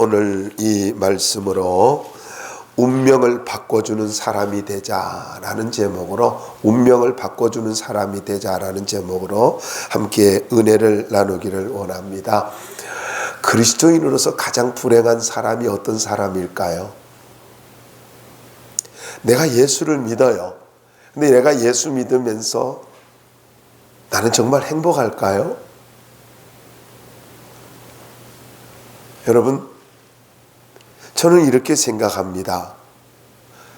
오늘 이 말씀으로 운명을 바꿔주는 사람이 되자라는 제목으로 운명을 바꿔주는 사람이 되자라는 제목으로 함께 은혜를 나누기를 원합니다. 그리스도인으로서 가장 불행한 사람이 어떤 사람일까요? 내가 예수를 믿어요. 근데 내가 예수 믿으면서 나는 정말 행복할까요? 여러분, 저는 이렇게 생각합니다.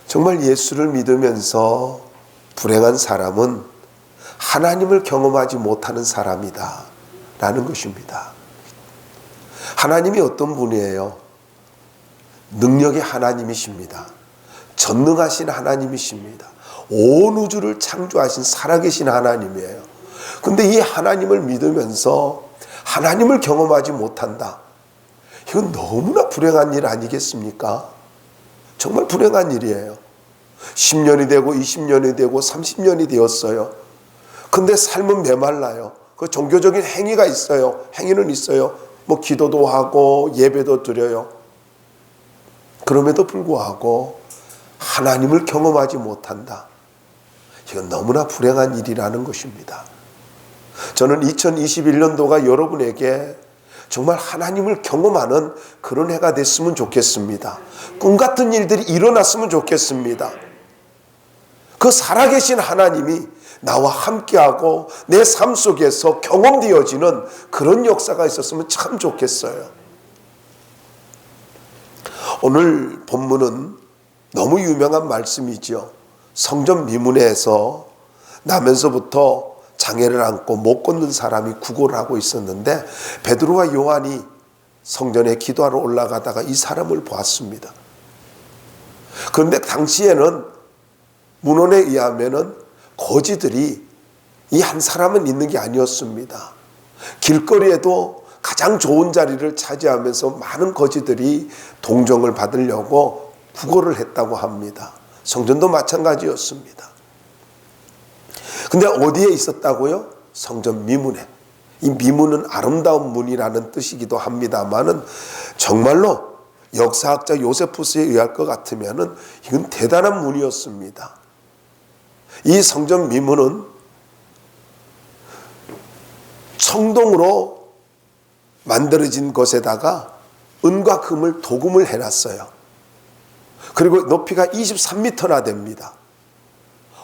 정말 예수를 믿으면서 불행한 사람은 하나님을 경험하지 못하는 사람이다 라는 것입니다. 하나님이 어떤 분이에요? 능력의 하나님이십니다. 전능하신 하나님이십니다. 온 우주를 창조하신 살아계신 하나님이에요. 근데 이 하나님을 믿으면서 하나님을 경험하지 못한다. 이건 너무나 불행한 일 아니겠습니까? 정말 불행한 일이에요. 10년이 되고 20년이 되고 30년이 되었어요. 근데 삶은 메말라요. 그 종교적인 행위가 있어요. 행위는 있어요. 뭐 기도도 하고 예배도 드려요. 그럼에도 불구하고 하나님을 경험하지 못한다. 이건 너무나 불행한 일이라는 것입니다. 저는 2021년도가 여러분에게 정말 하나님을 경험하는 그런 해가 됐으면 좋겠습니다. 꿈 같은 일들이 일어났으면 좋겠습니다. 그 살아계신 하나님이 나와 함께하고 내 삶 속에서 경험되어지는 그런 역사가 있었으면 참 좋겠어요. 오늘 본문은 너무 유명한 말씀이죠. 성전 미문에서 나면서부터 장애를 안고 못 걷는 사람이 구걸을 하고 있었는데 베드로와 요한이 성전에 기도하러 올라가다가 이 사람을 보았습니다. 그런데 당시에는 문헌에 의하면은 거지들이 이 한 사람은 있는 게 아니었습니다. 길거리에도 가장 좋은 자리를 차지하면서 많은 거지들이 동정을 받으려고 구걸을 했다고 합니다. 성전도 마찬가지였습니다. 근데 어디에 있었다고요? 성전 미문에. 이 미문은 아름다운 문이라는 뜻이기도 합니다만은 정말로 역사학자 요세푸스에 의할 것 같으면은 이건 대단한 문이었습니다. 이 성전 미문은 청동으로 만들어진 것에다가 은과 금을 도금을 해놨어요. 그리고 높이가 23m나 됩니다.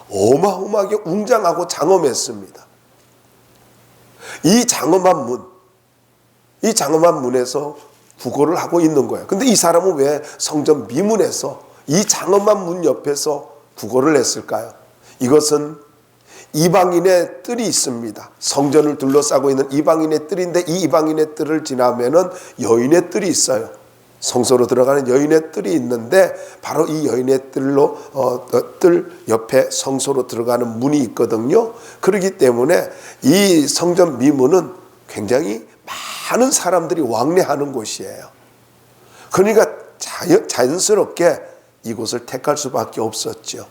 어마어마하게 웅장하고 장엄했습니다. 이 장엄한 문에서 구걸을 하고 있는 거예요. 근데 이 사람은 왜 성전 미문에서 이 장엄한 문 옆에서 구걸을 했을까요? 이것은 이방인의 뜰이 있습니다. 성전을 둘러싸고 있는 이방인의 뜰인데 이 이방인의 뜰을 지나면은 여인의 뜰이 있어요. 성소로 들어가는 여인의 뜰이 있는데 바로 이 여인의 뜰 옆에 성소로 들어가는 문이 있거든요. 그렇기 때문에 이 성전 미문은 굉장히 많은 사람들이 왕래하는 곳이에요. 그러니까 자연스럽게 이곳을 택할 수밖에 없었죠.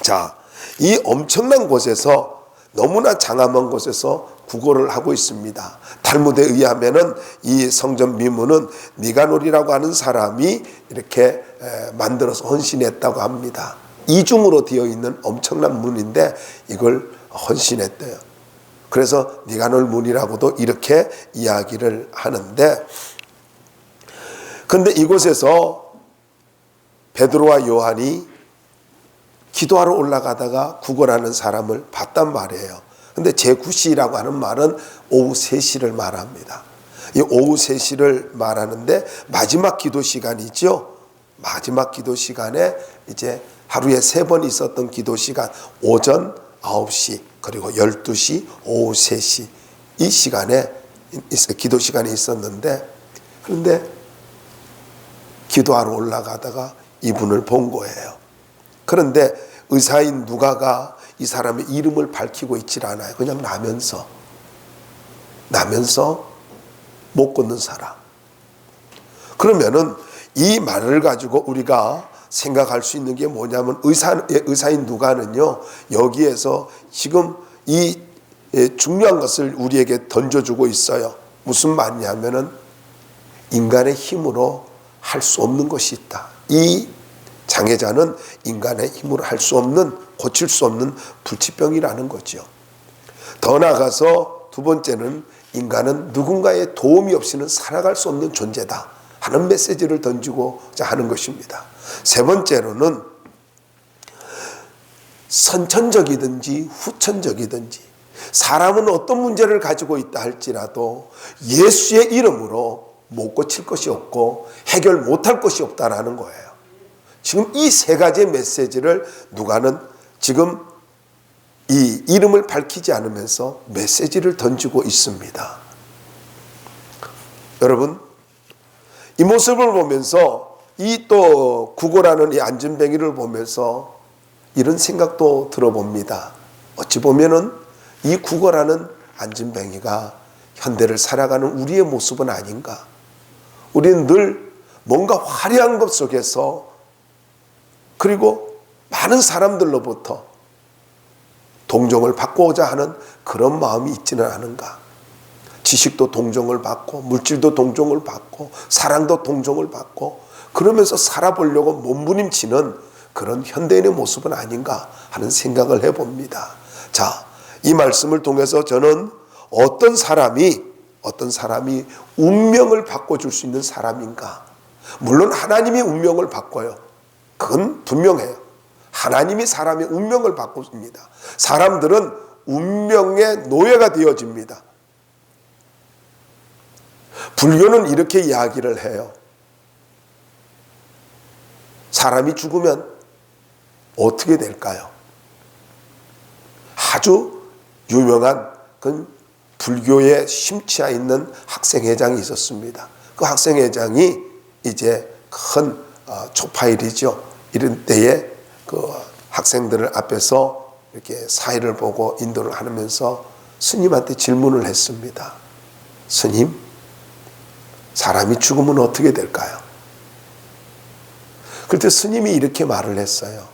자, 이 엄청난 곳에서 너무나 장엄한 곳에서 구걸을 하고 있습니다. 탈무드에 의하면은 이 성전 미문은 니가놀이라고 하는 사람이 이렇게 만들어서 헌신했다고 합니다. 이중으로 되어 있는 엄청난 문인데 이걸 헌신했대요. 그래서 니가놀 문이라고도 이렇게 이야기를 하는데, 근데 이곳에서 베드로와 요한이 기도하러 올라가다가 구걸하는 사람을 봤단 말이에요. 근데 제9시라고 하는 말은 오후 3시를 말합니다. 이 오후 3시를 말하는데 마지막 기도 시간이죠. 마지막 기도 시간에 이제 하루에 3번 있었던 기도 시간, 오전 9시 그리고 12시, 오후 3시 이 시간에 기도 시간이 있었는데, 그런데 기도하러 올라가다가 이분을 본 거예요. 그런데 의사인 누가가 이 사람의 이름을 밝히고 있질 않아요. 그냥 나면서 못 걷는 사람. 그러면은 이 말을 가지고 우리가 생각할 수 있는 게 뭐냐면 의사인 누가는요, 여기에서 지금 이 중요한 것을 우리에게 던져주고 있어요. 무슨 말이냐면은 인간의 힘으로 할 수 없는 것이 있다. 이 장애자는 인간의 힘으로 할 수 없는, 고칠 수 없는 불치병이라는 거죠. 더 나아가서 두 번째는 인간은 누군가의 도움이 없이는 살아갈 수 없는 존재다 하는 메시지를 던지고자 하는 것입니다. 세 번째로는 선천적이든지 후천적이든지 사람은 어떤 문제를 가지고 있다 할지라도 예수의 이름으로 못 고칠 것이 없고 해결 못할 것이 없다라는 거예요. 지금 이 세 가지의 메시지를 누가는 지금 이 이름을 밝히지 않으면서 메시지를 던지고 있습니다. 여러분, 이 모습을 보면서 이 또 구걸하는 이 안진뱅이를 보면서 이런 생각도 들어봅니다. 어찌 보면은 이 구걸하는 안진뱅이가 현대를 살아가는 우리의 모습은 아닌가. 우리는 늘 뭔가 화려한 것 속에서 그리고 많은 사람들로부터 동정을 받고자 하는 그런 마음이 있지는 않은가. 지식도 동정을 받고 물질도 동정을 받고 사랑도 동정을 받고 그러면서 살아보려고 몸부림치는 그런 현대인의 모습은 아닌가 하는 생각을 해봅니다. 자, 이 말씀을 통해서 저는 어떤 사람이 운명을 바꿔줄 수 있는 사람인가. 물론 하나님이 운명을 바꿔요. 그건 분명해요. 하나님이 사람의 운명을 바꿉니다. 사람들은 운명의 노예가 되어집니다. 불교는 이렇게 이야기를 해요. 사람이 죽으면 어떻게 될까요? 아주 유명한 그 불교에 심취해 있는 학생회장이 있었습니다. 그 학생회장이 이제 큰 초파일이죠. 이런 때에 그 학생들을 앞에서 이렇게 사회를 보고 인도를 하면서 스님한테 질문을 했습니다. 스님, 사람이 죽으면 어떻게 될까요? 그때 스님이 이렇게 말을 했어요.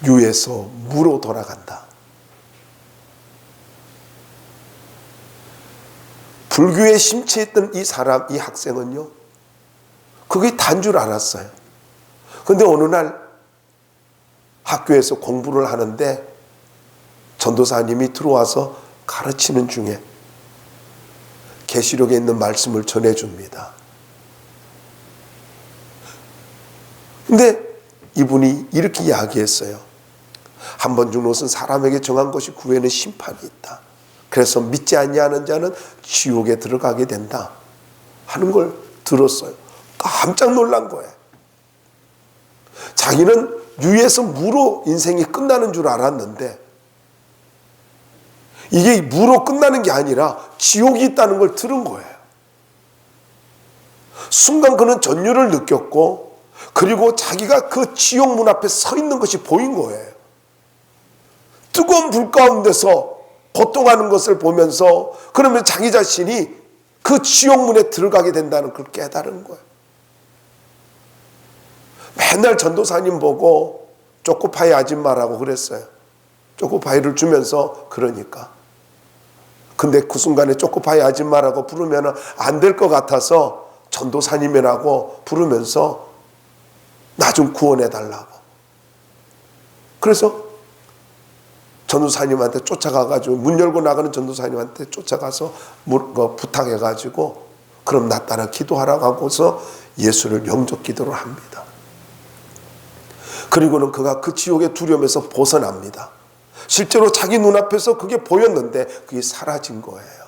유에서 무로 돌아간다. 불교에 심취했던 이 사람, 이 학생은요, 그게 단 줄 알았어요. 그런데 어느 날 학교에서 공부를 하는데 전도사님이 들어와서 가르치는 중에 계시록에 있는 말씀을 전해줍니다. 근데 이분이 이렇게 이야기했어요. 한 번 죽는 것은 사람에게 정한 것이 그 후에는 심판이 있다. 그래서 믿지 아니하는 자는 지옥에 들어가게 된다 하는 걸 들었어요. 깜짝 놀란 거예요. 자기는 유에서 무로 인생이 끝나는 줄 알았는데 이게 무로 끝나는 게 아니라 지옥이 있다는 걸 들은 거예요. 순간 그는 전율을 느꼈고 그리고 자기가 그 지옥 문 앞에 서 있는 것이 보인 거예요. 뜨거운 불 가운데서 고통하는 것을 보면서 그러면 자기 자신이 그 지옥 문에 들어가게 된다는 걸 깨달은 거예요. 맨날 전도사님 보고 초코파이 아줌마라고 그랬어요. 초코파이를 주면서 그러니까. 근데 그 순간에 초코파이 아줌마라고 부르면 안 될 것 같아서 전도사님이라고 부르면서 나 좀 구원해 달라고. 그래서 전도사님한테 쫓아가가지고 문 열고 나가는 전도사님한테 쫓아가서 부탁해가지고 그럼 나 따라 기도하라고 하고서 예수를 영접 기도를 합니다. 그리고는 그가 그 지옥의 두려움에서 벗어납니다. 실제로 자기 눈앞에서 그게 보였는데 그게 사라진 거예요.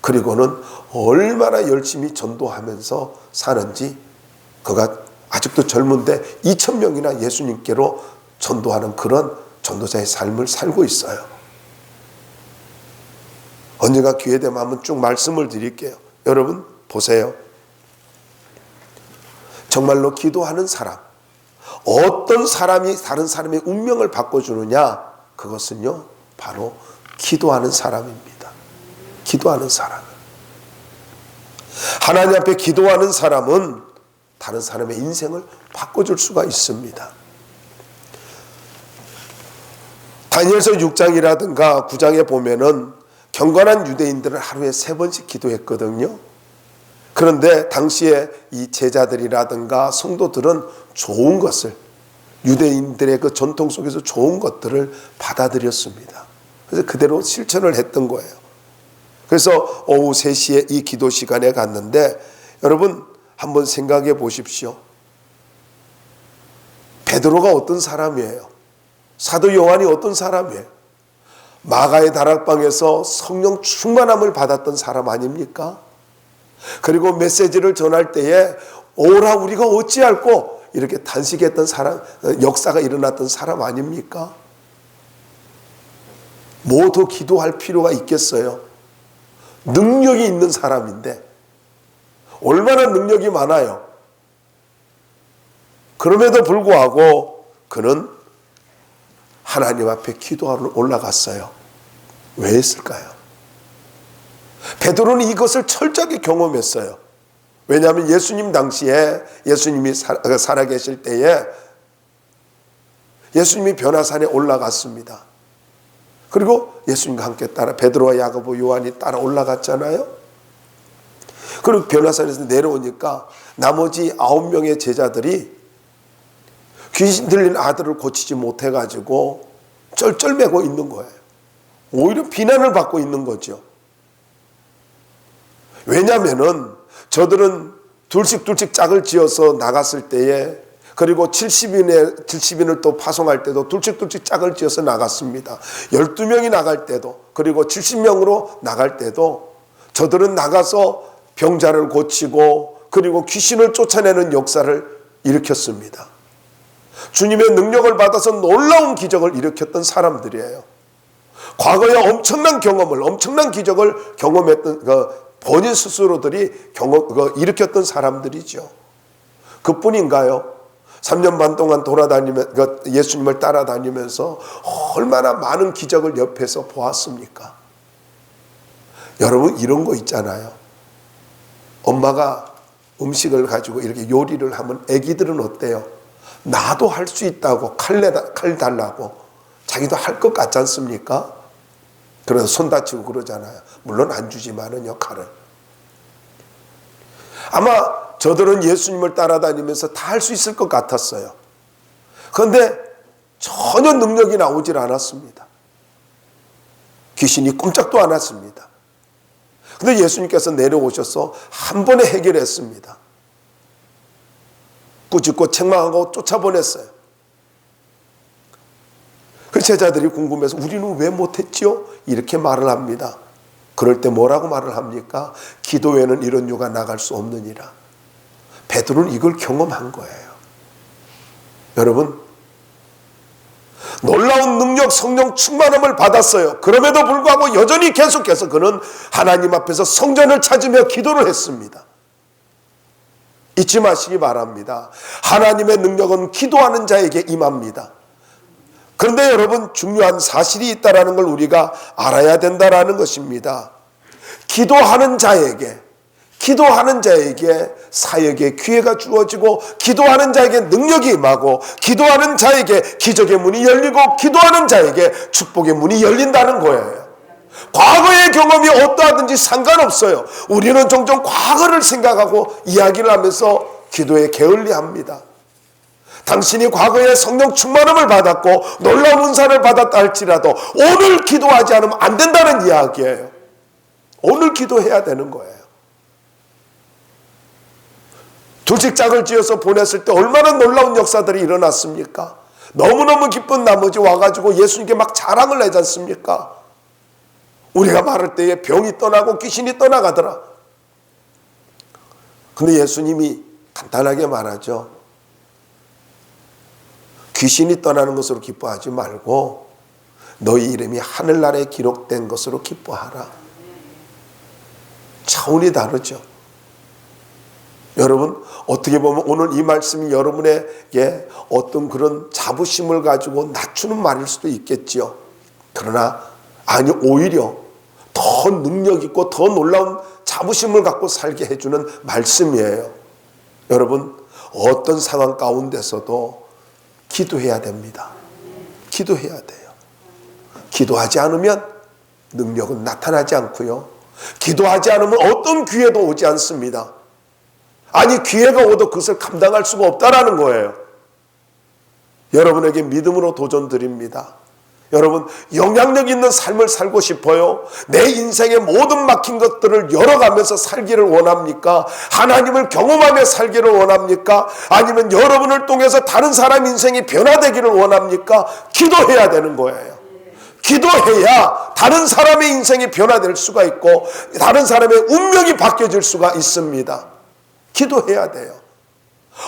그리고는 얼마나 열심히 전도하면서 사는지 그가 아직도 젊은데 2,000명이나 예수님께로 전도하는 그런 전도자의 삶을 살고 있어요. 언젠가 기회 되면 한번 쭉 말씀을 드릴게요. 여러분 보세요. 정말로 기도하는 사람, 어떤 사람이 다른 사람의 운명을 바꿔주느냐, 그것은요 바로 기도하는 사람입니다. 기도하는 사람. 하나님 앞에 기도하는 사람은 다른 사람의 인생을 바꿔줄 수가 있습니다. 다니엘서 6장이라든가 9장에 보면은 경건한 유대인들을 하루에 3번씩 기도했거든요. 그런데 당시에 이 제자들이라든가 성도들은 좋은 것을, 유대인들의 그 전통 속에서 좋은 것들을 받아들였습니다. 그래서 그대로 실천을 했던 거예요. 그래서 오후 3시에 이 기도 시간에 갔는데, 여러분 한번 생각해 보십시오. 베드로가 어떤 사람이에요? 사도 요한이 어떤 사람이에요? 마가의 다락방에서 성령 충만함을 받았던 사람 아닙니까? 그리고 메시지를 전할 때에 오라 우리가 어찌할꼬 이렇게 단식했던 사람, 역사가 일어났던 사람 아닙니까? 뭐 더 기도할 필요가 있겠어요? 능력이 있는 사람인데 얼마나 능력이 많아요. 그럼에도 불구하고 그는 하나님 앞에 기도하러 올라갔어요. 왜 했을까요? 베드로는 이것을 철저하게 경험했어요. 왜냐하면 예수님 당시에, 예수님이 살아계실 때에 예수님이 변화산에 올라갔습니다. 그리고 예수님과 함께 따라 베드로와 야고보 요한이 따라 올라갔잖아요. 그리고 변화산에서 내려오니까 나머지 9명의 제자들이 귀신 들린 아들을 고치지 못해가지고 쩔쩔매고 있는 거예요. 오히려 비난을 받고 있는 거죠. 왜냐하면은 저들은 둘씩 짝을 지어서 나갔을 때에, 그리고 70인을 또 파송할 때도 둘씩 짝을 지어서 나갔습니다. 12명이 나갈 때도, 그리고 70명으로 나갈 때도 저들은 나가서 병자를 고치고 그리고 귀신을 쫓아내는 역사를 일으켰습니다. 주님의 능력을 받아서 놀라운 기적을 일으켰던 사람들이에요. 과거에 엄청난 경험을, 엄청난 기적을 경험했던 본인 스스로들이 일으켰던 사람들이죠. 그뿐인가요? 3년 반 동안 예수님을 따라다니면서 얼마나 많은 기적을 옆에서 보았습니까? 여러분 이런 거 있잖아요. 엄마가 음식을 가지고 이렇게 요리를 하면 애기들은 어때요? 나도 할 수 있다고 칼 달라고 자기도 할 것 같지 않습니까? 그래서 손 다치고 그러잖아요. 물론 안 주지만은요, 칼을. 아마 저들은 예수님을 따라다니면서 다 할 수 있을 것 같았어요. 그런데 전혀 능력이 나오질 않았습니다. 귀신이 꼼짝도 않았습니다. 그런데 예수님께서 내려오셔서 한 번에 해결했습니다. 꾸짖고 책망하고 쫓아보냈어요. 그 제자들이 궁금해서 우리는 왜 못했지요? 이렇게 말을 합니다. 그럴 때 뭐라고 말을 합니까? 기도 외에는 이런 유가 나갈 수 없느니라. 베드로는 이걸 경험한 거예요. 여러분, 놀라운 능력, 성령 충만함을 받았어요. 그럼에도 불구하고 여전히 계속해서 그는 하나님 앞에서 성전을 찾으며 기도를 했습니다. 잊지 마시기 바랍니다. 하나님의 능력은 기도하는 자에게 임합니다. 그런데 여러분, 중요한 사실이 있다는 걸 우리가 알아야 된다는 것입니다. 기도하는 자에게 사역의 기회가 주어지고, 기도하는 자에게 능력이 임하고, 기도하는 자에게 기적의 문이 열리고, 기도하는 자에게 축복의 문이 열린다는 거예요. 과거의 경험이 어떠하든지 상관없어요. 우리는 종종 과거를 생각하고 이야기를 하면서 기도에 게을리합니다. 당신이 과거에 성령 충만함을 받았고 놀라운 은사를 받았다 할지라도 오늘 기도하지 않으면 안 된다는 이야기예요. 오늘 기도해야 되는 거예요. 둘씩 짝을 지어서 보냈을 때 얼마나 놀라운 역사들이 일어났습니까? 너무너무 기쁜 나머지 와가지고 예수님께 막 자랑을 하지 않습니까? 우리가 말할 때에 병이 떠나고 귀신이 떠나가더라. 근데 예수님이 간단하게 말하죠. 귀신이 떠나는 것으로 기뻐하지 말고 너희 이름이 하늘나라에 기록된 것으로 기뻐하라. 차원이 다르죠. 여러분, 어떻게 보면 오늘 이 말씀이 여러분에게 어떤 그런 자부심을 가지고 낮추는 말일 수도 있겠지요. 그러나 아니, 오히려 더 능력 있고 더 놀라운 자부심을 갖고 살게 해주는 말씀이에요. 여러분, 어떤 상황 가운데서도 기도해야 됩니다. 기도해야 돼요. 기도하지 않으면 능력은 나타나지 않고요. 기도하지 않으면 어떤 기회도 오지 않습니다. 아니 기회가 오도 그것을 감당할 수가 없다라는 거예요. 여러분에게 믿음으로 도전 드립니다. 여러분 영향력 있는 삶을 살고 싶어요? 내 인생의 모든 막힌 것들을 열어가면서 살기를 원합니까? 하나님을 경험하며 살기를 원합니까? 아니면 여러분을 통해서 다른 사람 인생이 변화되기를 원합니까? 기도해야 되는 거예요. 기도해야 다른 사람의 인생이 변화될 수가 있고 다른 사람의 운명이 바뀌어질 수가 있습니다. 기도해야 돼요.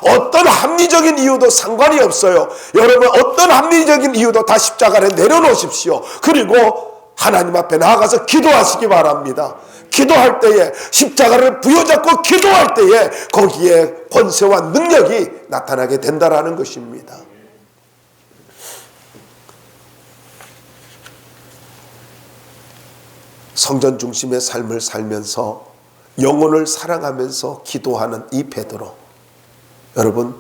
어떤 합리적인 이유도 상관이 없어요. 여러분 어떤 합리적인 이유도 다 십자가를 내려놓으십시오. 그리고 하나님 앞에 나아가서 기도하시기 바랍니다. 기도할 때에 십자가를 부여잡고 기도할 때에 거기에 권세와 능력이 나타나게 된다라는 것입니다. 성전 중심의 삶을 살면서 영혼을 사랑하면서 기도하는 이 베드로, 여러분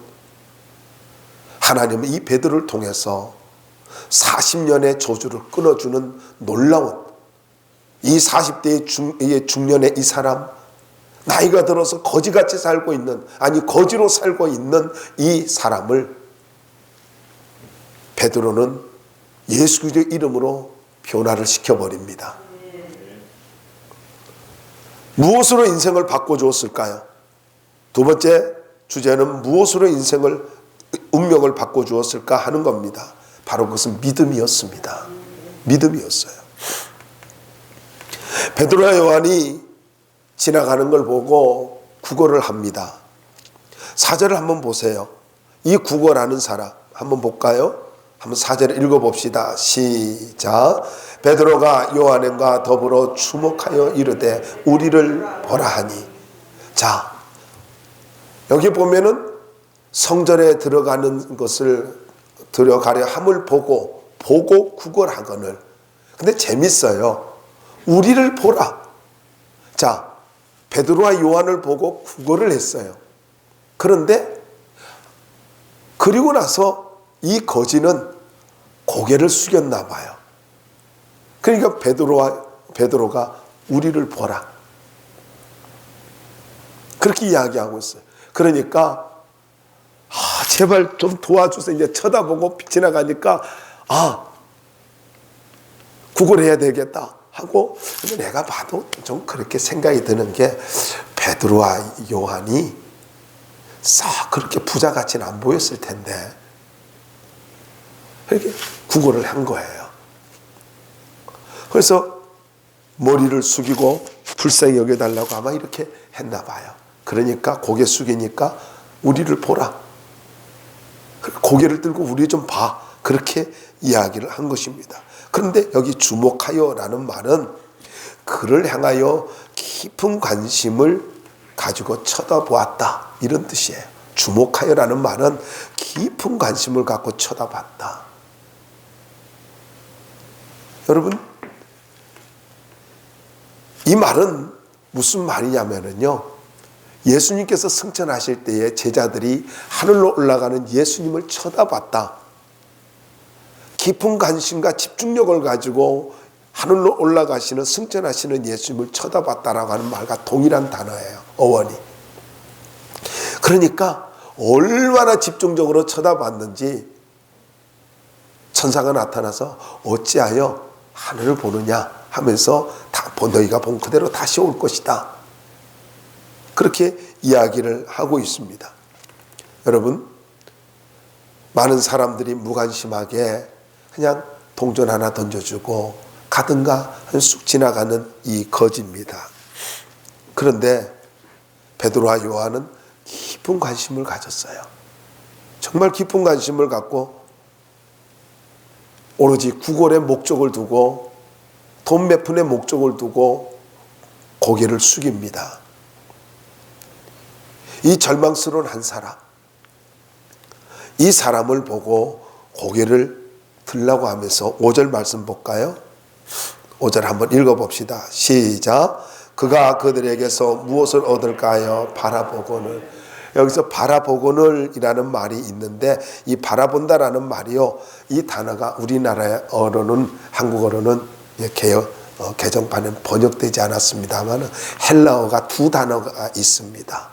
하나님은 이 베드로를 통해서 40년의 저주를 끊어주는 놀라운 이 40대의 중년의 이 사람, 나이가 들어서 거지같이 살고 있는, 아니 거지로 살고 있는 이 사람을 베드로는 예수 그리스도의 이름으로 변화를 시켜버립니다. 무엇으로 인생을 바꿔주었을까요? 두 번째 주제는 무엇으로 인생을, 운명을 바꿔주었을까 하는 겁니다. 바로 그것은 믿음이었습니다. 믿음이었어요. 베드로와 요한이 지나가는 걸 보고 구걸을 합니다. 4절을 한번 보세요. 이 구걸하는 사람 한번 볼까요? 한번 4절을 읽어봅시다. 시작. 베드로가 요한과 더불어 주목하여 이르되 우리를 보라 하니. 자, 여기 보면은 성전에 들어가는 것을 들어가려 함을 보고 구걸하거늘. 근데 재밌어요. 우리를 보라. 자, 베드로와 요한을 보고 구걸을 했어요. 그런데 그리고 나서 이 거지는 고개를 숙였나 봐요. 그러니까 베드로가 우리를 보라. 그렇게 이야기하고 있어요. 그러니까 제발 좀 도와주세요. 이제 쳐다보고 지나가니까 구걸해야 되겠다 하고, 근데 내가 봐도 좀 그렇게 생각이 드는 게 베드로와 요한이 싹 그렇게 부자같이는 안 보였을 텐데 이렇게 구걸을 한 거예요. 그래서 머리를 숙이고 불쌍히 여겨달라고 아마 이렇게 했나 봐요. 그러니까 고개 숙이니까 우리를 보라. 고개를 들고 우리 좀 봐. 그렇게 이야기를 한 것입니다. 그런데 여기 주목하여라는 말은 그를 향하여 깊은 관심을 가지고 쳐다보았다, 이런 뜻이에요. 주목하여라는 말은 깊은 관심을 갖고 쳐다봤다. 여러분, 이 말은 무슨 말이냐면요, 예수님께서 승천하실 때에 제자들이 하늘로 올라가는 예수님을 쳐다봤다. 깊은 관심과 집중력을 가지고 하늘로 올라가시는, 승천하시는 예수님을 쳐다봤다라고 하는 말과 동일한 단어예요. 어원이. 그러니까 얼마나 집중적으로 쳐다봤는지 천사가 나타나서 어찌하여 하늘을 보느냐 하면서 너희가 본 그대로 다시 올 것이다. 그렇게 이야기를 하고 있습니다. 여러분, 많은 사람들이 무관심하게 그냥 동전 하나 던져주고 가든가 쑥 지나가는 이 거지입니다. 그런데 베드로와 요한은 깊은 관심을 가졌어요. 정말 깊은 관심을 갖고 오로지 구걸의 목적을 두고, 돈 몇 푼의 목적을 두고 고개를 숙입니다. 이 절망스러운 한 사람, 이 사람을 보고 고개를 들라고 하면서 5절 말씀 볼까요? 5절 한번 읽어봅시다. 시작. 그가 그들에게서 무엇을 얻을까요? 바라보거늘. 여기서 바라보거늘 이라는 말이 있는데, 이 바라본다라는 말이요, 이 단어가 우리나라의 어로는, 한국어로는 개정판은 번역되지 않았습니다만 헬라어가 두 단어가 있습니다.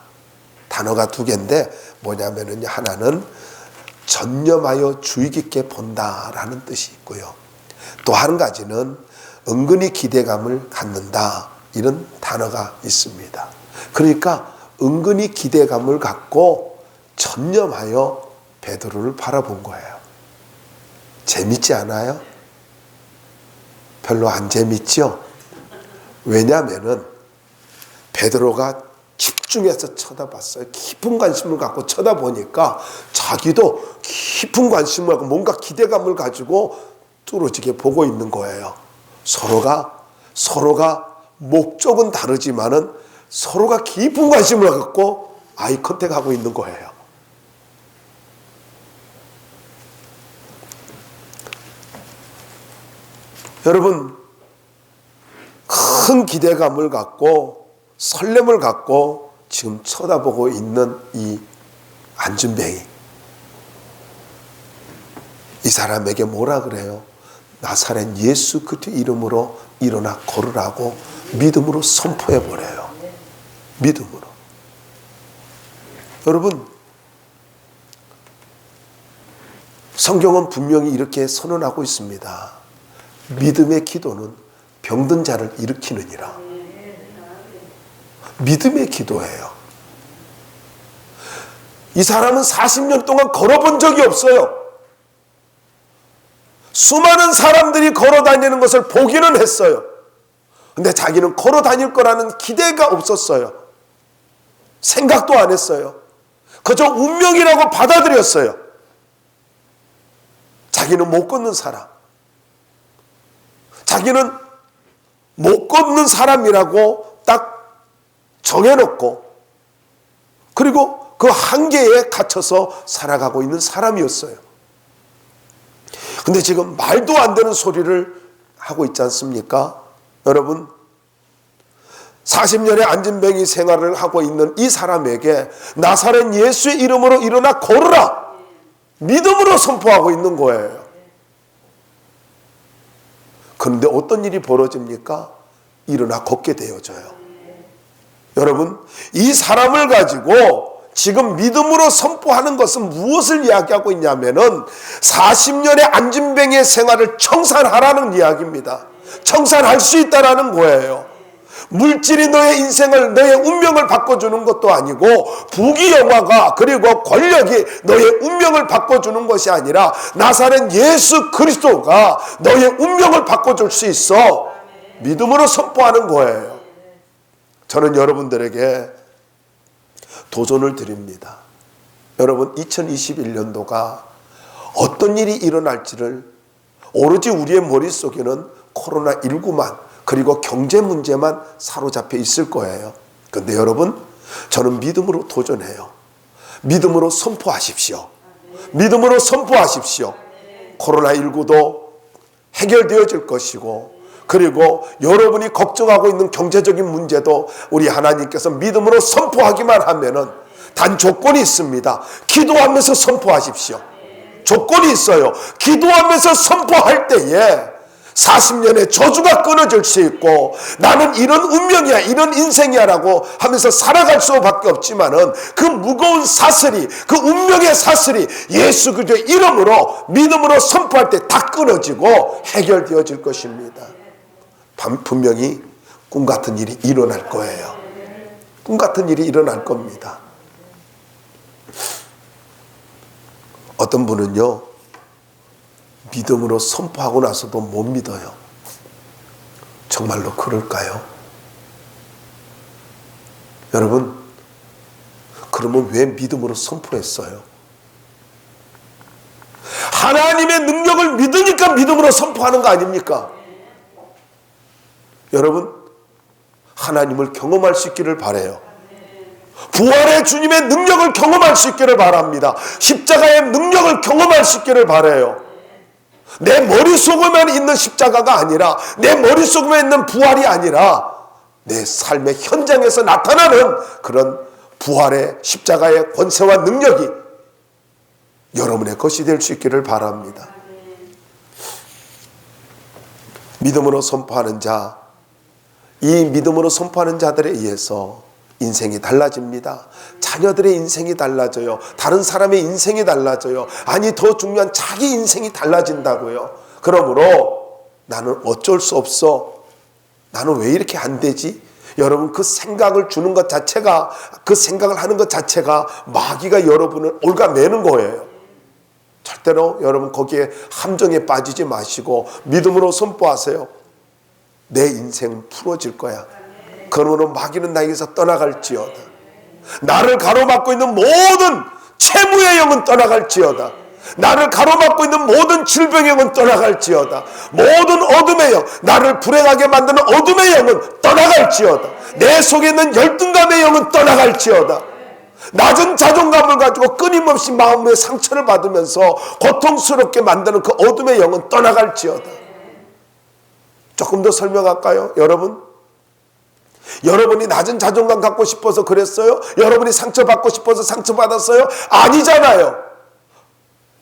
단어가 두 개인데 뭐냐면은 하나는 전념하여 주의 깊게 본다라는 뜻이 있고요. 또 한 가지는 은근히 기대감을 갖는다, 이런 단어가 있습니다. 그러니까 은근히 기대감을 갖고 전념하여 베드로를 바라본 거예요. 재밌지 않아요? 별로 안 재밌죠? 왜냐하면은 베드로가 집중해서 쳐다봤어요. 깊은 관심을 갖고 쳐다보니까 자기도 깊은 관심을 갖고 뭔가 기대감을 가지고 뚫어지게 보고 있는 거예요. 서로가 목적은 다르지만은 서로가 깊은 관심을 갖고 아이 컨택하고 있는 거예요. 여러분, 큰 기대감을 갖고 설렘을 갖고 지금 쳐다보고 있는 이 안준뱅이, 이 사람에게 뭐라 그래요? 나사렛 예수 그리스도 이름으로 일어나 걸으라고 믿음으로 선포해 버려요. 믿음으로. 여러분, 성경은 분명히 이렇게 선언하고 있습니다. 믿음의 기도는 병든 자를 일으키느니라. 믿음의 기도예요. 이 사람은 40년 동안 걸어본 적이 없어요. 수많은 사람들이 걸어 다니는 것을 보기는 했어요. 근데 자기는 걸어 다닐 거라는 기대가 없었어요. 생각도 안 했어요. 그저 운명이라고 받아들였어요. 자기는 못 걷는 사람. 자기는 못 걷는 사람이라고 딱 정해놓고, 그리고 그 한계에 갇혀서 살아가고 있는 사람이었어요. 근데 지금 말도 안 되는 소리를 하고 있지 않습니까? 여러분, 40년의 안진뱅이 생활을 하고 있는 이 사람에게 나사렛 예수의 이름으로 일어나 걸으라, 믿음으로 선포하고 있는 거예요. 그런데 어떤 일이 벌어집니까? 일어나 걷게 되어져요. 여러분, 이 사람을 가지고 지금 믿음으로 선포하는 것은 무엇을 이야기하고 있냐면은 40년의 안진뱅이의 생활을 청산하라는 이야기입니다. 청산할 수 있다라는 거예요. 물질이 너의 인생을, 너의 운명을 바꿔주는 것도 아니고, 부귀영화가 그리고 권력이 너의 운명을 바꿔주는 것이 아니라 나사렛 예수 그리스도가 너의 운명을 바꿔줄 수 있어. 믿음으로 선포하는 거예요. 저는 여러분들에게 도전을 드립니다. 여러분, 2021년도가 어떤 일이 일어날지를 오로지 우리의 머릿속에는 코로나19만 그리고 경제 문제만 사로잡혀 있을 거예요. 그런데 여러분, 저는 믿음으로 도전해요. 믿음으로 선포하십시오. 믿음으로 선포하십시오. 코로나19도 해결되어질 것이고, 그리고 여러분이 걱정하고 있는 경제적인 문제도 우리 하나님께서 믿음으로 선포하기만 하면은 단 조건이 있습니다. 기도하면서 선포하십시오. 조건이 있어요. 기도하면서 선포할 때에 40년의 저주가 끊어질 수 있고, 나는 이런 운명이야, 이런 인생이야 라고 하면서 살아갈 수밖에 없지만은 그 무거운 사슬이, 그 운명의 사슬이 예수 그리스도의 이름으로 믿음으로 선포할 때 다 끊어지고 해결되어질 것입니다. 분명히 꿈 같은 일이 일어날 거예요. 꿈 같은 일이 일어날 겁니다. 어떤 분은요, 믿음으로 선포하고 나서도 못 믿어요. 정말로 그럴까요? 여러분, 그러면 왜 믿음으로 선포했어요? 하나님의 능력을 믿으니까 믿음으로 선포하는 거 아닙니까? 여러분, 하나님을 경험할 수 있기를 바라요. 부활의 주님의 능력을 경험할 수 있기를 바랍니다. 십자가의 능력을 경험할 수 있기를 바라요. 내 머릿속에만 있는 십자가가 아니라, 내 머릿속에 있는 부활이 아니라 내 삶의 현장에서 나타나는 그런 부활의 십자가의 권세와 능력이 여러분의 것이 될 수 있기를 바랍니다. 믿음으로 선포하는 자, 이 믿음으로 선포하는 자들에 의해서 인생이 달라집니다. 자녀들의 인생이 달라져요. 다른 사람의 인생이 달라져요. 아니, 더 중요한 자기 인생이 달라진다고요. 그러므로 나는 어쩔 수 없어. 나는 왜 이렇게 안 되지? 여러분, 그 생각을 주는 것 자체가, 그 생각을 하는 것 자체가 마귀가 여러분을 올가매는 거예요. 절대로 여러분 거기에 함정에 빠지지 마시고 믿음으로 선포하세요. 내 인생은 풀어질 거야. 그러므로 마귀는 나에게서 떠나갈지어다. 나를 가로막고 있는 모든 채무의 영은 떠나갈지어다. 나를 가로막고 있는 모든 질병의 영은 떠나갈지어다. 모든 어둠의 영, 나를 불행하게 만드는 어둠의 영은 떠나갈지어다. 내 속에 있는 열등감의 영은 떠나갈지어다. 낮은 자존감을 가지고 끊임없이 마음의 상처를 받으면서 고통스럽게 만드는 그 어둠의 영은 떠나갈지어다. 조금 더 설명할까요? 여러분이 낮은 자존감 갖고 싶어서 그랬어요? 여러분이 상처받고 싶어서 상처받았어요? 아니잖아요.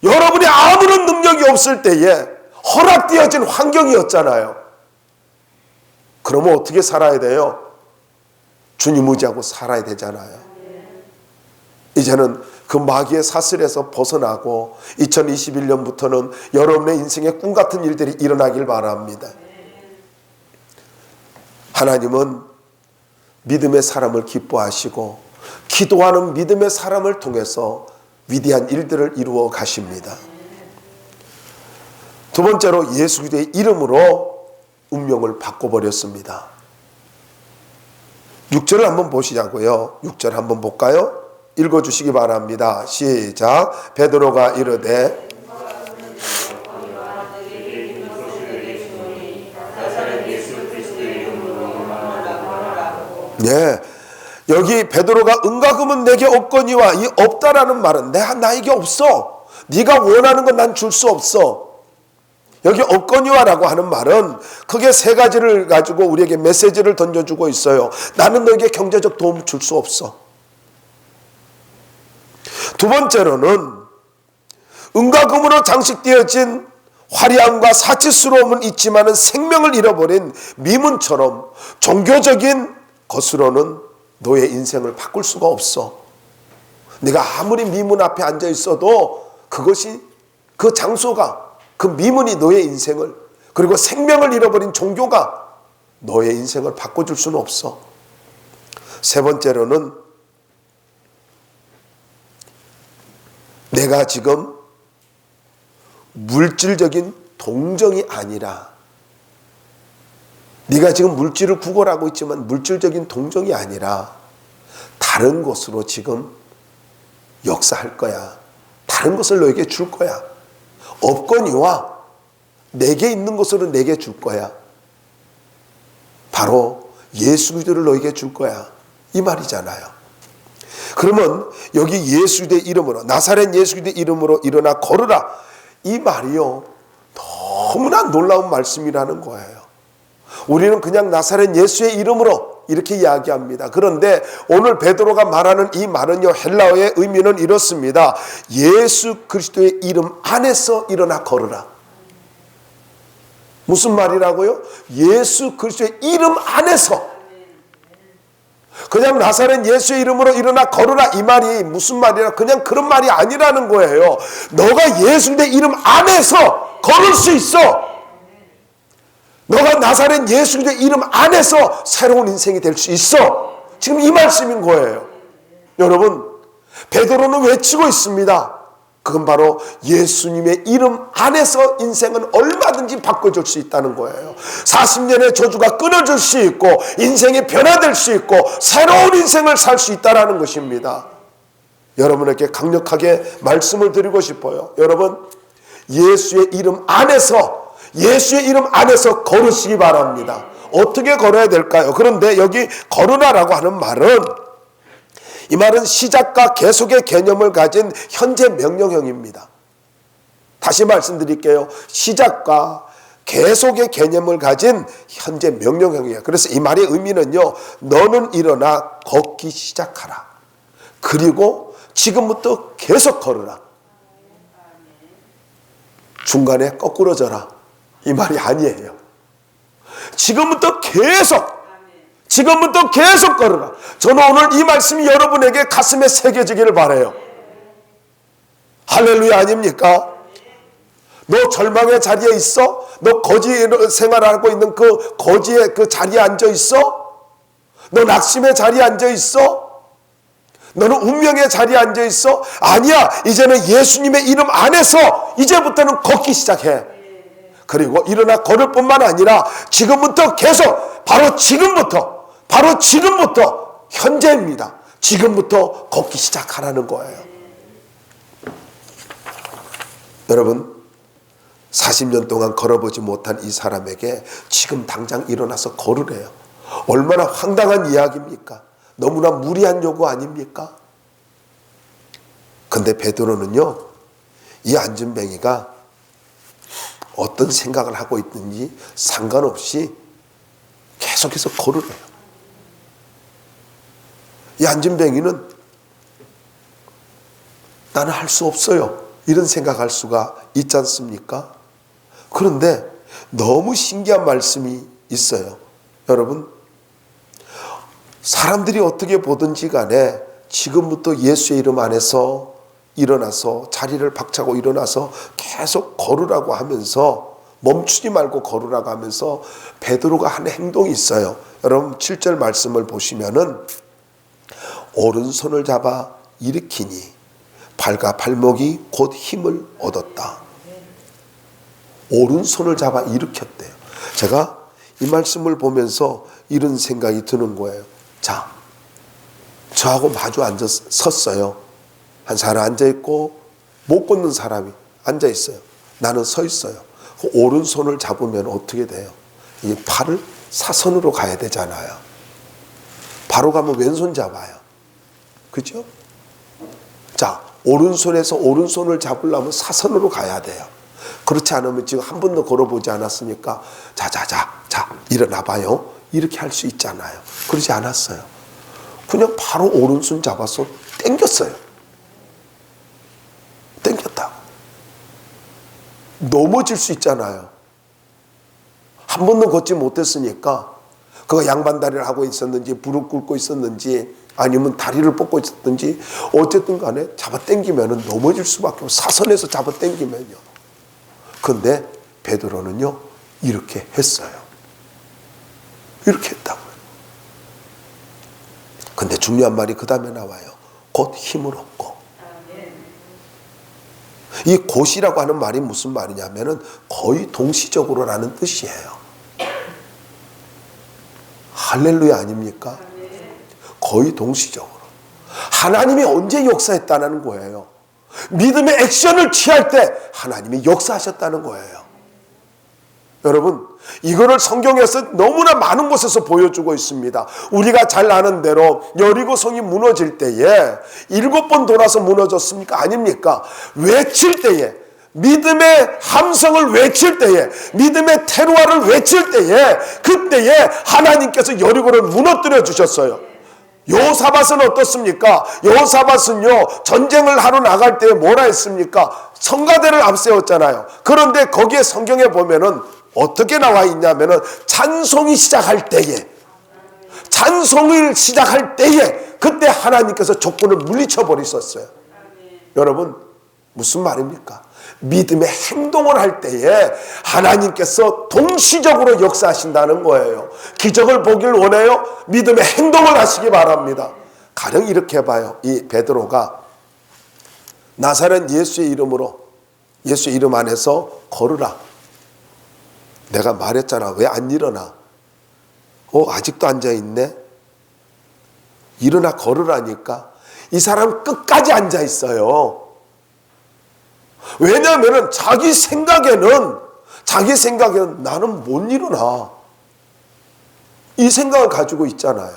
여러분이 아무런 능력이 없을 때에 허락되어진 환경이었잖아요. 그러면 어떻게 살아야 돼요? 주님 의지하고 살아야 되잖아요. 이제는 그 마귀의 사슬에서 벗어나고 2021년부터는 여러분의 인생에 꿈 같은 일들이 일어나길 바랍니다. 하나님은 믿음의 사람을 기뻐하시고 기도하는 믿음의 사람을 통해서 위대한 일들을 이루어 가십니다. 두 번째로 예수 그리스도의 이름으로 운명을 바꿔버렸습니다. 6절을 한번 보시자고요. 6절 한번 볼까요? 읽어주시기 바랍니다. 시작. 베드로가 이르되 네, 여기 베드로가 은과 금은 내게 없거니와, 이 없다라는 말은 나에게 없어. 네가 원하는 건 난 줄 수 없어. 여기 없거니와라고 하는 말은 크게 세 가지를 가지고 우리에게 메시지를 던져주고 있어요. 나는 너에게 경제적 도움을 줄 수 없어. 두 번째로는 은과 금으로 장식되어진 화려함과 사치스러움은 있지만은 생명을 잃어버린 미문처럼 종교적인 것으로는 너의 인생을 바꿀 수가 없어. 네가 아무리 미문 앞에 앉아 있어도 그것이, 그 장소가, 그 미문이 너의 인생을, 그리고 생명을 잃어버린 종교가 너의 인생을 바꿔줄 수는 없어. 세 번째로는 내가 지금 물질적인 동정이 아니라, 네가 지금 물질을 구걸하고 있지만 물질적인 동정이 아니라 다른 것으로 지금 역사할 거야. 다른 것을 너에게 줄 거야. 없거니와 내게 있는 것으로 내게 줄 거야. 바로 예수 그리스도를 너에게 줄 거야. 이 말이잖아요. 그러면 여기 예수 그리스도의 이름으로, 나사렛 예수 그리스도의 이름으로 일어나 걸으라, 이 말이요 너무나 놀라운 말씀이라는 거예요. 우리는 그냥 나사렛 예수의 이름으로 이렇게 이야기합니다. 그런데 오늘 베드로가 말하는 이 말은요, 헬라어의 의미는 이렇습니다. 예수 그리스도의 이름 안에서 일어나 걸으라. 무슨 말이라고요? 예수 그리스도의 이름 안에서. 그냥 나사렛 예수의 이름으로 일어나 걸으라, 이 말이 무슨 말이라, 그냥 그런 말이 아니라는 거예요. 너가 예수의 이름 안에서 걸을 수 있어. 너가 나사렛 예수 그리스도의 이름 안에서 새로운 인생이 될 수 있어. 지금 이 말씀인 거예요. 여러분, 베드로는 외치고 있습니다. 그건 바로 예수님의 이름 안에서 인생은 얼마든지 바꿔줄 수 있다는 거예요. 40년의 저주가 끊어질 수 있고 인생이 변화될 수 있고 새로운 인생을 살 수 있다는 것입니다. 여러분에게 강력하게 말씀을 드리고 싶어요. 여러분, 예수의 이름 안에서, 예수의 이름 안에서 걸으시기 바랍니다. 어떻게 걸어야 될까요? 그런데 여기 걸으라라고 하는 말은, 이 말은 시작과 계속의 개념을 가진 현재 명령형입니다. 다시 말씀드릴게요. 시작과 계속의 개념을 가진 현재 명령형이에요. 그래서 이 말의 의미는요, 너는 일어나 걷기 시작하라. 그리고 지금부터 계속 걸으라. 중간에 거꾸로져라, 이 말이 아니에요. 지금부터 계속, 지금부터 계속 걸으라. 저는 오늘 이 말씀이 여러분에게 가슴에 새겨지기를 바라요. 할렐루야 아닙니까? 너 절망의 자리에 있어? 너 거지 생활하고 있는 그 거지의 그 자리에 앉아 있어? 너 낙심의 자리에 앉아 있어? 너는 운명의 자리에 앉아 있어? 아니야. 이제는 예수님의 이름 안에서 이제부터는 걷기 시작해. 그리고 일어나 걸을 뿐만 아니라 지금부터 계속 바로 지금부터 현재입니다. 지금부터 걷기 시작하라는 거예요. 여러분 40년 동안 걸어보지 못한 이 사람에게 지금 당장 일어나서 걸으래요. 얼마나 황당한 이야기입니까? 너무나 무리한 요구 아닙니까? 근데 베드로는요, 이 안진뱅이가 어떤 생각을 하고 있든지 상관없이 계속해서 걸으래요. 이 안진뱅이는 나는 할 수 없어요, 이런 생각할 수가 있지 않습니까? 그런데 너무 신기한 말씀이 있어요. 여러분, 사람들이 어떻게 보든지 간에 지금부터 예수의 이름 안에서 일어나서 자리를 박차고 일어나서 계속 걸으라고 하면서 멈추지 말고 걸으라고 하면서 베드로가 한 행동이 있어요. 여러분 7절 말씀을 보시면은 오른손을 잡아 일으키니 발과 발목이 곧 힘을 얻었다. 오른손을 잡아 일으켰대요. 제가 이 말씀을 보면서 이런 생각이 드는 거예요. 자, 저하고 마주 섰어요. 한 사람 앉아있고 못 걷는 사람이 앉아있어요. 나는 서 있어요. 그 오른손을 잡으면 어떻게 돼요? 이 팔을 사선으로 가야 되잖아요. 바로 가면 왼손 잡아요. 그죠? 자, 오른손에서 오른손을 잡으려면 사선으로 가야 돼요. 그렇지 않으면 지금 한 번도 걸어보지 않았으니까 자 일어나봐요, 이렇게 할 수 있잖아요. 그러지 않았어요. 그냥 바로 오른손 잡아서 당겼어요. 당겼다. 넘어질 수 있잖아요. 한 번도 걷지 못했으니까 그가 양반다리를 하고 있었는지 무릎 꿇고 있었는지 아니면 다리를 뻗고 있었든지 어쨌든 간에 잡아 당기면 넘어질 수밖에 없어요. 사선에서 잡아 당기면요. 근데 베드로는요 이렇게 했어요. 이렇게 했다고요. 근데 중요한 말이 그 다음에 나와요. 곧 힘을 얻고. 이 곧이라고 하는 말이 무슨 말이냐면은 거의 동시적으로라는 뜻이에요. 할렐루야 아닙니까? 거의 동시적으로. 하나님이 언제 역사했다는 거예요. 믿음의 액션을 취할 때 하나님이 역사하셨다는 거예요. 여러분, 이거를 성경에서 너무나 많은 곳에서 보여주고 있습니다. 우리가 잘 아는 대로 여리고성이 무너질 때에 7번 돌아서 무너졌습니까? 아닙니까? 외칠 때에, 믿음의 함성을 외칠 때에, 믿음의 테루아를 외칠 때에, 그때에 하나님께서 여리고를 무너뜨려 주셨어요. 여호사밧은 어떻습니까? 여호사밧은요 전쟁을 하러 나갈 때 뭐라 했습니까? 성가대를 앞세웠잖아요. 그런데 거기에 성경에 보면은 어떻게 나와 있냐면은 찬송을 시작할 때에 그때 하나님께서 적군을 물리쳐 버리셨어요. 여러분 무슨 말입니까? 믿음의 행동을 할 때에 하나님께서 동시적으로 역사하신다는 거예요. 기적을 보길 원해요? 믿음의 행동을 하시기 바랍니다. 가령 이렇게 봐요. 이 베드로가 나사렛 예수의 이름으로, 예수의 이름 안에서 걸으라. 내가 말했잖아. 왜 안 일어나? 아직도 앉아있네? 일어나 걸으라니까. 이 사람 끝까지 앉아있어요. 왜냐하면 자기 생각에는 나는 못 일어나, 이 생각을 가지고 있잖아요.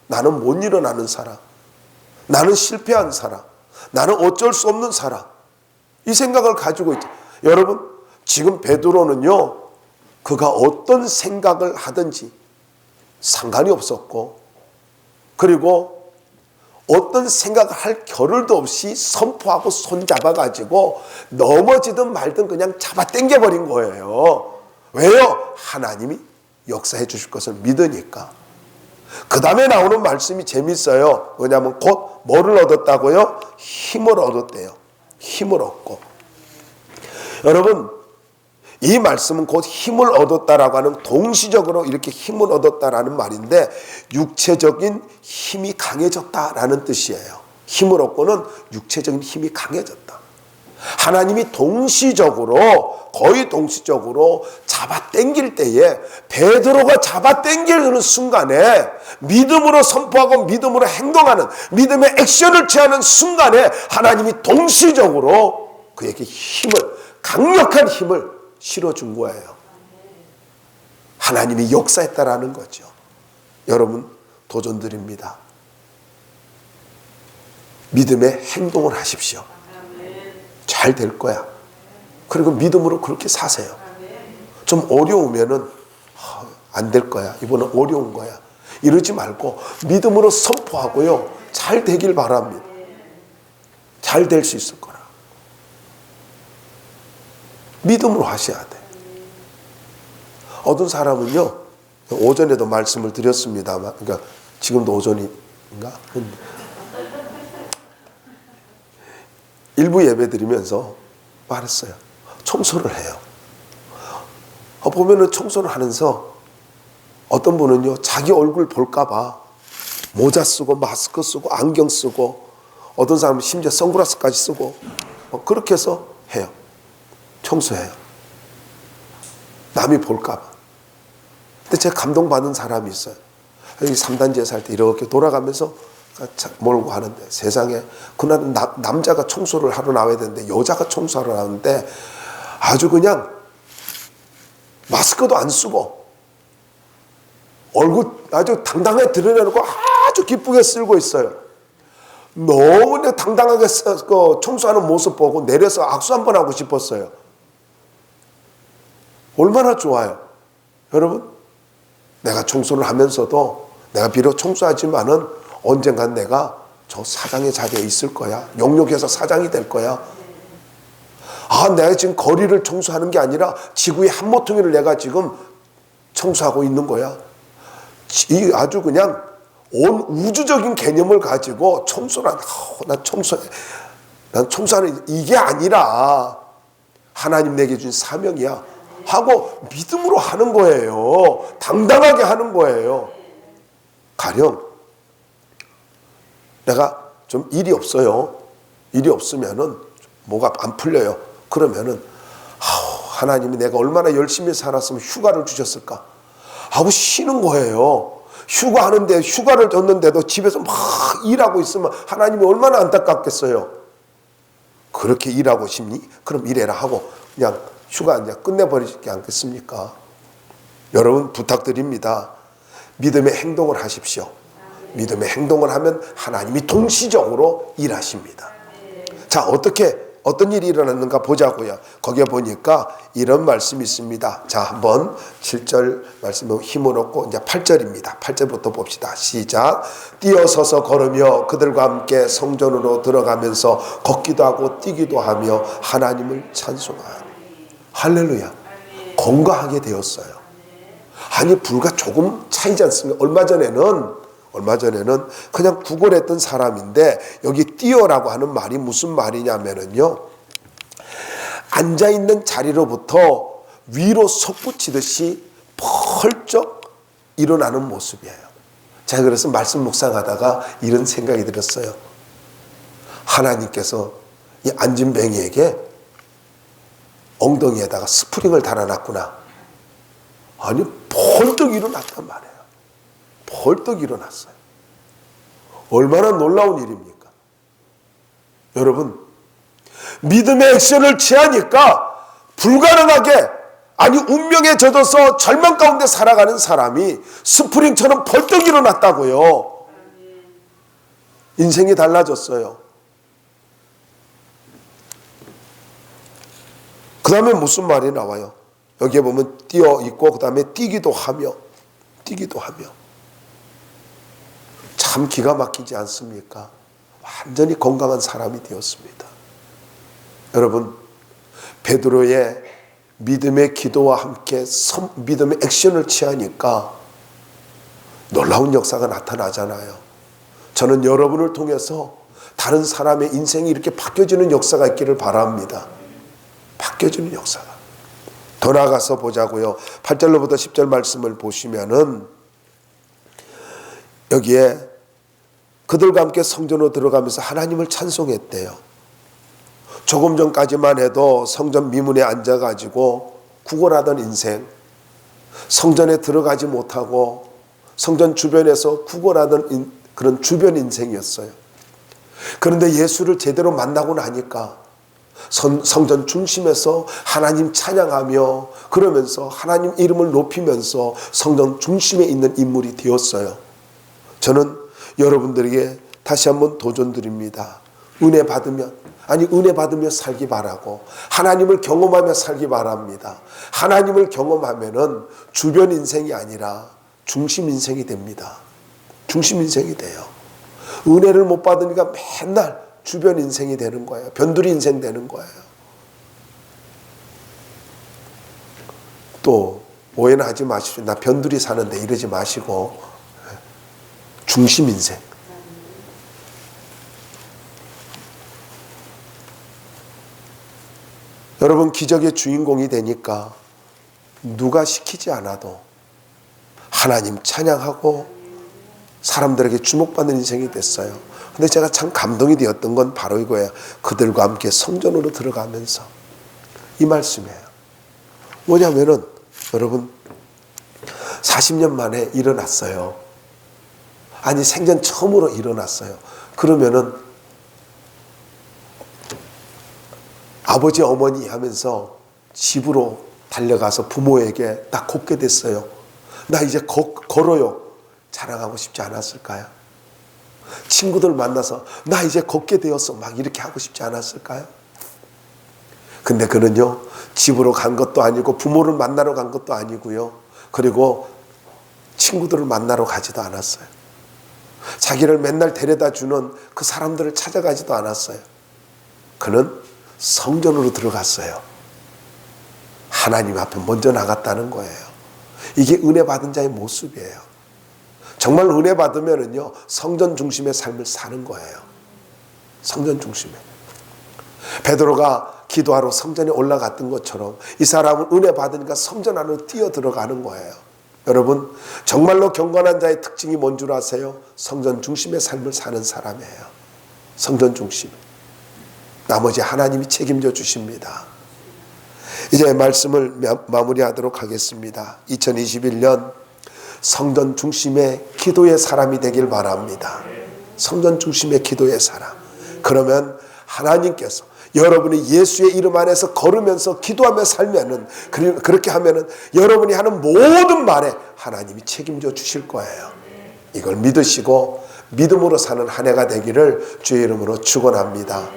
나는 못 일어나는 사람, 나는 실패한 사람, 나는 어쩔 수 없는 사람, 이 생각을 가지고 있죠. 여러분 지금 베드로는요 그가 어떤 생각을 하든지 상관이 없었고, 그리고 어떤 생각을 할 겨를도 없이 선포하고 손잡아가지고 넘어지든 말든 그냥 잡아 당겨버린 거예요. 왜요? 하나님이 역사해 주실 것을 믿으니까. 그 다음에 나오는 말씀이 재밌어요. 왜냐하면 곧 뭐를 얻었다고요? 힘을 얻었대요. 힘을 얻고. 여러분, 이 말씀은 곧 힘을 얻었다라고 하는, 동시적으로 이렇게 힘을 얻었다라는 말인데, 육체적인 힘이 강해졌다라는 뜻이에요. 힘을 얻고는 육체적인 힘이 강해졌다. 하나님이 동시적으로, 거의 동시적으로 잡아당길 때에, 베드로가 잡아당기는 순간에 믿음으로 선포하고 믿음으로 행동하는, 믿음의 액션을 취하는 순간에 하나님이 동시적으로 그에게 힘을, 강력한 힘을 실어준 거예요. 하나님이 역사했다라는 거죠. 여러분, 도전드립니다. 믿음의 행동을 하십시오. 잘 될 거야. 그리고 믿음으로 그렇게 사세요. 좀 어려우면은 안 될 거야. 이번엔 어려운 거야. 이러지 말고 믿음으로 선포하고요. 잘 되길 바랍니다. 잘 될 수 있을 거라. 믿음으로 하셔야 돼. 어떤 사람은요, 오전에도 말씀을 드렸습니다만, 그러니까 지금도 오전인가? 일부 예배 드리면서 말했어요. 청소를 해요. 보면은 청소를 하면서 어떤 분은요, 자기 얼굴 볼까봐 모자 쓰고 마스크 쓰고 안경 쓰고, 어떤 사람은 심지어 선글라스까지 쓰고, 그렇게 해서 해요. 청소해요. 남이 볼까봐. 근데 제가 감동받은 사람이 있어요. 여기 3단지에 살 때 이렇게 돌아가면서 몰고 하는데, 세상에, 그날은 남자가 청소를 하러 나와야 되는데 여자가 청소하러 나왔는데 아주 그냥 마스크도 안 쓰고 얼굴 아주 당당하게 드러내놓고 아주 기쁘게 쓸고 있어요. 너무 당당하게 청소하는 모습 보고 내려서 악수 한번 하고 싶었어요. 얼마나 좋아요. 여러분, 내가 청소를 하면서도, 내가 비록 청소하지만은 언젠간 내가 저 사장의 자리에 있을 거야. 용역에서 사장이 될 거야. 내가 지금 거리를 청소하는 게 아니라 지구의 한 모퉁이를 내가 지금 청소하고 있는 거야. 이 아주 그냥 온 우주적인 개념을 가지고 청소란, 난 청소해. 난 청소하는 이게 아니라 하나님 내게 준 사명이야. 하고 믿음으로 하는 거예요. 당당하게 하는 거예요. 가령 내가 좀 일이 없어요. 일이 없으면은 뭐가 안 풀려요. 그러면은 하나님이 내가 얼마나 열심히 살았으면 휴가를 주셨을까 하고 쉬는 거예요. 휴가하는데, 휴가를 줬는데도 집에서 막 일하고 있으면 하나님이 얼마나 안타깝겠어요. 그렇게 일하고 싶니? 그럼 일해라 하고 그냥 휴가 이제 끝내버리지 않겠습니까? 여러분, 부탁드립니다. 믿음의 행동을 하십시오. 믿음의 행동을 하면 하나님이 동시적으로 일하십니다. 자, 어떤 일이 일어났는가 보자고요. 거기에 보니까 이런 말씀이 있습니다. 자, 한번 7절 말씀에 힘을 얻고 이제 8절입니다. 8절부터 봅시다. 시작. 뛰어서서 걸으며 그들과 함께 성전으로 들어가면서 걷기도 하고 뛰기도 하며 하나님을 찬송하니. 할렐루야. 건강하게 되었어요. 아니, 불과 조금 차이지 않습니까? 얼마 전에는 그냥 구걸했던 사람인데, 여기 뛰어라고 하는 말이 무슨 말이냐면요, 앉아있는 자리로부터 위로 솟구치듯이 펄쩍 일어나는 모습이에요. 제가 그래서 말씀 묵상하다가 이런 생각이 들었어요. 하나님께서 이 앉은 뱅이에게 엉덩이에다가 스프링을 달아놨구나. 아니, 벌떡 일어났단 말이에요. 벌떡 일어났어요. 얼마나 놀라운 일입니까? 여러분, 믿음의 액션을 취하니까 불가능하게, 아니 운명에 젖어서 절망 가운데 살아가는 사람이 스프링처럼 벌떡 일어났다고요. 인생이 달라졌어요. 그 다음에 무슨 말이 나와요? 여기에 보면 뛰어 있고 그 다음에 뛰기도 하며 참 기가 막히지 않습니까? 완전히 건강한 사람이 되었습니다. 여러분, 베드로의 믿음의 기도와 함께 믿음의 액션을 취하니까 놀라운 역사가 나타나잖아요. 저는 여러분을 통해서 다른 사람의 인생이 이렇게 바뀌어지는 역사가 있기를 바랍니다. 바뀌어지는 역사가. 더 나아가서 보자고요. 8절로부터 10절 말씀을 보시면은 여기에 그들과 함께 성전으로 들어가면서 하나님을 찬송했대요. 조금 전까지만 해도 성전 미문에 앉아가지고 구걸하던 인생, 성전에 들어가지 못하고 성전 주변에서 구걸하던 그런 주변 인생이었어요. 그런데 예수를 제대로 만나고 나니까 성전 중심에서 하나님 찬양하며 그러면서 하나님 이름을 높이면서 성전 중심에 있는 인물이 되었어요. 저는 여러분들에게 다시 한번 도전드립니다. 은혜 받으며 살기 바라고 하나님을 경험하며 살기 바랍니다. 하나님을 경험하면은 주변 인생이 아니라 중심 인생이 됩니다. 중심 인생이 돼요. 은혜를 못 받으니까 맨날 주변 인생이 되는 거예요. 변두리 인생 되는 거예요. 또 오해는 하지 마십시오. 나 변두리 사는데 이러지 마시고 중심 인생. 여러분, 기적의 주인공이 되니까 누가 시키지 않아도 하나님 찬양하고 사람들에게 주목받는 인생이 됐어요. 근데 제가 참 감동이 되었던 건 바로 이거예요. 그들과 함께 성전으로 들어가면서 이 말씀이에요. 뭐냐면은 여러분 40년 만에 일어났어요. 아니 생전 처음으로 일어났어요. 그러면은 아버지 어머니 하면서 집으로 달려가서 부모에게 딱 걷게 됐어요. 나 이제 걸어요. 자랑하고 싶지 않았을까요? 친구들 만나서 나 이제 걷게 되었어. 막 이렇게 하고 싶지 않았을까요? 근데 그는요, 집으로 간 것도 아니고 부모를 만나러 간 것도 아니고요. 그리고 친구들을 만나러 가지도 않았어요. 자기를 맨날 데려다 주는 그 사람들을 찾아가지도 않았어요. 그는 성전으로 들어갔어요. 하나님 앞에 먼저 나갔다는 거예요. 이게 은혜 받은 자의 모습이에요. 정말 은혜 받으면은요, 성전 중심의 삶을 사는 거예요. 성전 중심에. 베드로가 기도하러 성전에 올라갔던 것처럼 이 사람은 은혜 받으니까 성전 안으로 뛰어 들어가는 거예요. 여러분, 정말로 경건한 자의 특징이 뭔 줄 아세요? 성전 중심의 삶을 사는 사람이에요. 성전 중심. 나머지 하나님이 책임져 주십니다. 이제 말씀을 마무리하도록 하겠습니다. 2021년 성전 중심의 기도의 사람이 되길 바랍니다. 성전 중심의 기도의 사람. 그러면 하나님께서 여러분이 예수의 이름 안에서 걸으면서 기도하며 살면은, 그렇게 하면은 여러분이 하는 모든 말에 하나님이 책임져 주실 거예요. 이걸 믿으시고 믿음으로 사는 한 해가 되기를 주의 이름으로 축원합니다.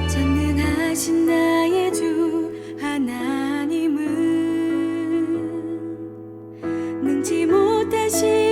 전능하신 나의 주 하나님은 능지 못하신